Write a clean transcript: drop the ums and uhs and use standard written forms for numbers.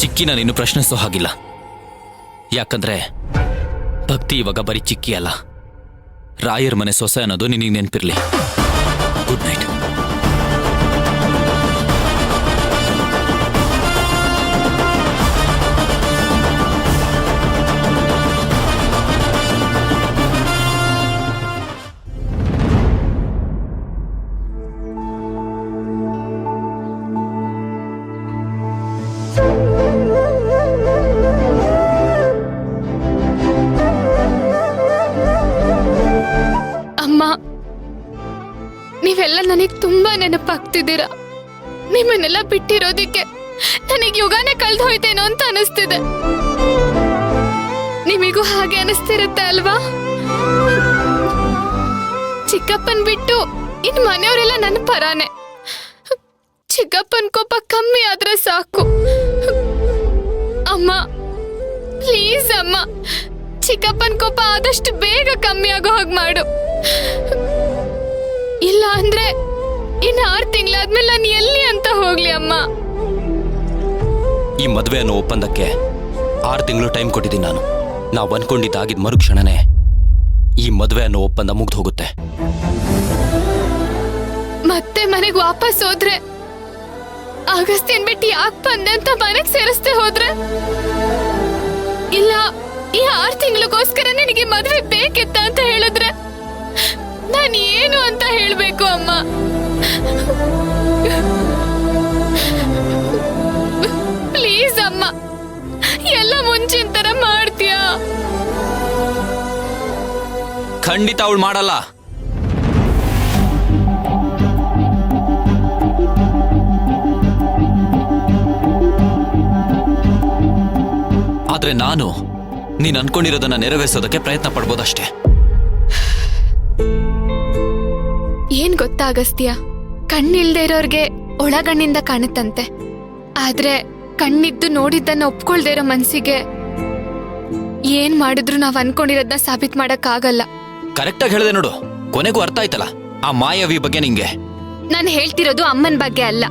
ಚಿಕ್ಕಿನ ನೀನು ಪ್ರಶ್ನಿಸೋ ಹಾಗಿಲ್ಲ. ಯಾಕಂದ್ರೆ ಭಕ್ತಿ ಇವಾಗ ಬರೀ ಚಿಕ್ಕಿ ಅಲ್ಲ, ರಾಯರ್ ಮನೆ ಸೊಸೆ ಅನ್ನೋದು ನಿನಗೆ ನೆನಪಿರ್ಲಿ. Good night. ನೀವೆಲ್ಲ ನನಗೆ ತುಂಬಾ ನೆನಪಾಗ್ತಿದ್ದೀರಾ. ನಿಮ್ಮನ್ನೆಲ್ಲ ಬಿಟ್ಟಿರೋದಿಕ್ಕೆ ನನಗೆ ಯುಗಾನೇ ಕಳೆದು ಹೋಯ್ತೇನೋ ಅಂತ ಅನಿಸ್ತಿದೆ. ನಿಮಗೂ ಹಾಗೆ ಅನಿಸ್ತಿರುತ್ತೆ ಅಲ್ವಾ? ಚಿಕ್ಕಪ್ಪನ್ ಬಿಟ್ಟು ಇನ್ ಮನೆಯವರೆಲ್ಲ ನನ್ನ ಪರಾನೆ. ಚಿಕ್ಕಪ್ಪನ್ ಕೋಪ ಕಮ್ಮಿ ಆದ್ರೆ ಸಾಕು. ಅಮ್ಮ ಪ್ಲೀಸ್ ಅಮ್ಮ, ಚಿಕ್ಕಪ್ಪನ್ ಕೋಪ ಆದಷ್ಟು ಬೇಗ ಕಮ್ಮಿ ಆಗೋ ಹಾಗೆ ಮಾಡು. ಇಲ್ಲ ಅಂದ್ರೆ ಇನ್ನು 6 ತಿಂಗಳಾದ್ಮೇಲೆ ನಾನು ಎಲ್ಲಿ ಅಂತ ಹೋಗ್ಲಿ ಅಮ್ಮ? ಈ ಮದುವೆ ಅನ್ನೋ ಒಪ್ಪಂದಕ್ಕೆ 6 ತಿಂಗಳು ಟೈಮ್ ಕೊಟ್ಟಿದ್ದೀನಿ ನಾನು. ನಾವು ಅನ್ಕೊಂಡಿದ್ದಾಗಿದ್ದ ಮರುಕ್ಷಣನೇ ಈ ಮದುವೆ ಅನ್ನೋ ಒಪ್ಪಂದ ಮುಗ್ದು ಹೋಗುತ್ತೆ. ಮತ್ತೆ ಮನೆಗೆ ವಾಪಸ್ ಹೋದ್ರೆ ಅಗಸ್ತ್ಯನ್ ಬಿಟ್ಟು ಯಾಕೆ ಬಂದೆ ಅಂತ ಮನೆಗೆ ಸೇರಿಸ್ತೆ ಹೋದ್ರೆ, ಇಲ್ಲ ಈ 6 ತಿಂಗಳಿಗೋಸ್ಕರ ನಿನಗೆ ಮದುವೆ ಬೇಕಿತ್ತ ಅಂತ ಹೇಳಿದ್ರೆ ನಾನು ಏನು ಅಂತ ಹೇಳ್ಬೇಕು ಅಮ್ಮ? ಪ್ಲೀಸ್ ಅಮ್ಮ, ಎಲ್ಲ ಮುಂಚಿನ ತರ ಮಾಡ್ತೀಯಾ? ಖಂಡಿತ ಅವಳು ಮಾಡಲ್ಲ. ಆದ್ರೆ ನಾನು ನೀನ್ ಅನ್ಕೊಂಡಿರೋದನ್ನ ನೆರವೇರಿಸೋದಕ್ಕೆ ಪ್ರಯತ್ನ ಪಡ್ಬೋದಷ್ಟೇ. ಏನ್ ಗೊತ್ತಾ ಅಗಸ್ತ್ಯ, ಕಣ್ಣಿಲ್ದೇ ಇರೋರ್ಗೆ ಒಳಗಣ್ಣಿಂದ ಕಾಣುತ್ತಂತೆ. ಆದ್ರೆ ಕಣ್ಣಿದ್ದು ನೋಡಿದ್ದನ್ನ ಒಪ್ಕೊಳ್ದೇ ಇರೋ ಮನ್ಸಿಗೆ ಏನ್ ಮಾಡಿದ್ರು ನಾವ್ ಅನ್ಕೊಂಡಿರೋದನ್ನ ಸಾಬೀತ್ ಮಾಡಕ್ ಆಗಲ್ಲ. ಕರೆಕ್ಟ್ ಆಗಿ ಹೇಳಿದೆ ನೋಡು. ಕೊನೆಗೂ ಅರ್ಥ ಆಯ್ತಲ್ಲ ಆ ಮಾಯಾವಿ ಬಗ್ಗೆ ನಿಂಗೆ. ನಾನು ಹೇಳ್ತಿರೋದು ಅಮ್ಮನ್ ಬಗ್ಗೆ ಅಲ್ಲ,